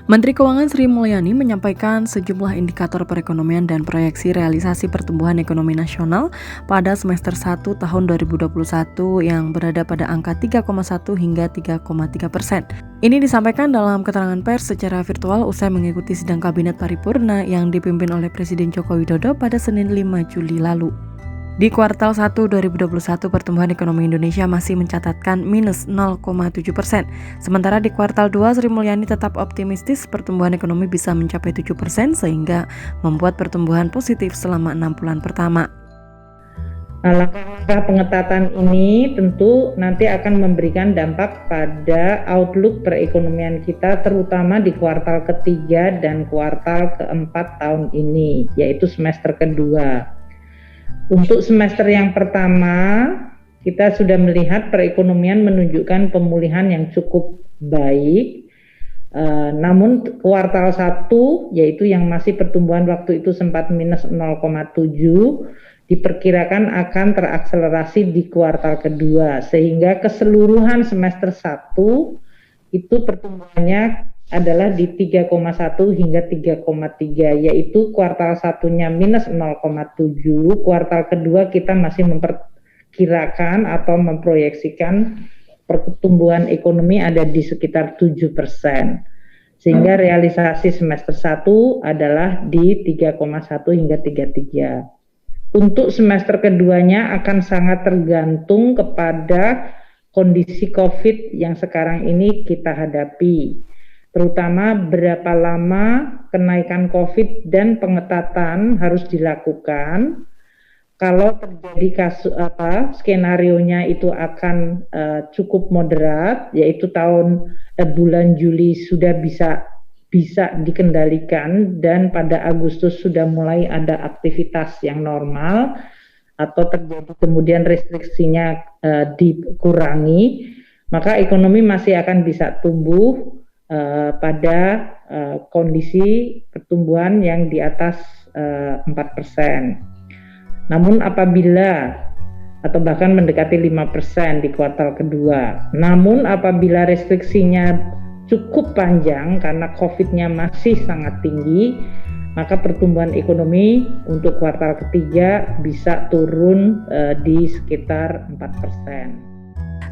Menteri Keuangan Sri Mulyani menyampaikan sejumlah indikator perekonomian dan proyeksi realisasi pertumbuhan ekonomi nasional pada semester 1 tahun 2021 yang berada pada angka 3,1 hingga 3,3%. Ini disampaikan dalam keterangan pers secara virtual usai mengikuti sidang Kabinet Paripurna yang dipimpin oleh Presiden Joko Widodo pada Senin 5 Juli lalu. Di kuartal 1 2021, pertumbuhan ekonomi Indonesia masih mencatatkan minus 0,7%. Sementara di kuartal 2, Sri Mulyani tetap optimistis pertumbuhan ekonomi bisa mencapai 7% sehingga membuat pertumbuhan positif selama 6 bulan pertama. Nah, langkah-langkah pengetatan ini tentu nanti akan memberikan dampak pada outlook perekonomian kita, terutama di kuartal ketiga dan kuartal keempat tahun ini, yaitu semester kedua. Untuk semester yang pertama, kita sudah melihat perekonomian menunjukkan pemulihan yang cukup baik. Namun kuartal 1, yaitu yang masih pertumbuhan waktu itu sempat minus 0,7, diperkirakan akan terakselerasi di kuartal kedua, sehingga keseluruhan semester 1 itu pertumbuhannya adalah di 3,1 hingga 3,3, yaitu kuartal satunya minus 0,7, kuartal kedua kita masih memperkirakan atau memproyeksikan pertumbuhan ekonomi ada di sekitar 7%, sehingga realisasi semester 1 adalah di 3,1 hingga 3,3. Untuk semester keduanya akan sangat tergantung kepada kondisi COVID yang sekarang ini kita hadapi, terutama berapa lama kenaikan COVID dan pengetatan harus dilakukan. Kalau terjadi skenarionya itu akan cukup moderat, yaitu bulan Juli sudah bisa dikendalikan dan pada Agustus sudah mulai ada aktivitas yang normal, atau terjadi kemudian restriksinya dikurangi, maka ekonomi masih akan bisa tumbuh pada kondisi pertumbuhan yang di atas 4%. Namun apabila atau bahkan mendekati 5% di kuartal kedua, namun apabila restriksinya cukup panjang karena COVID-nya masih sangat tinggi, maka pertumbuhan ekonomi untuk kuartal ketiga bisa turun di sekitar 4%.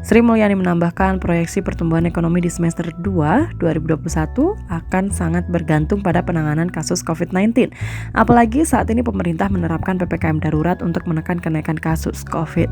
Sri Mulyani menambahkan proyeksi pertumbuhan ekonomi di semester 2 2021 akan sangat bergantung pada penanganan kasus COVID-19. Apalagi saat ini pemerintah menerapkan PPKM darurat untuk menekan kenaikan kasus COVID.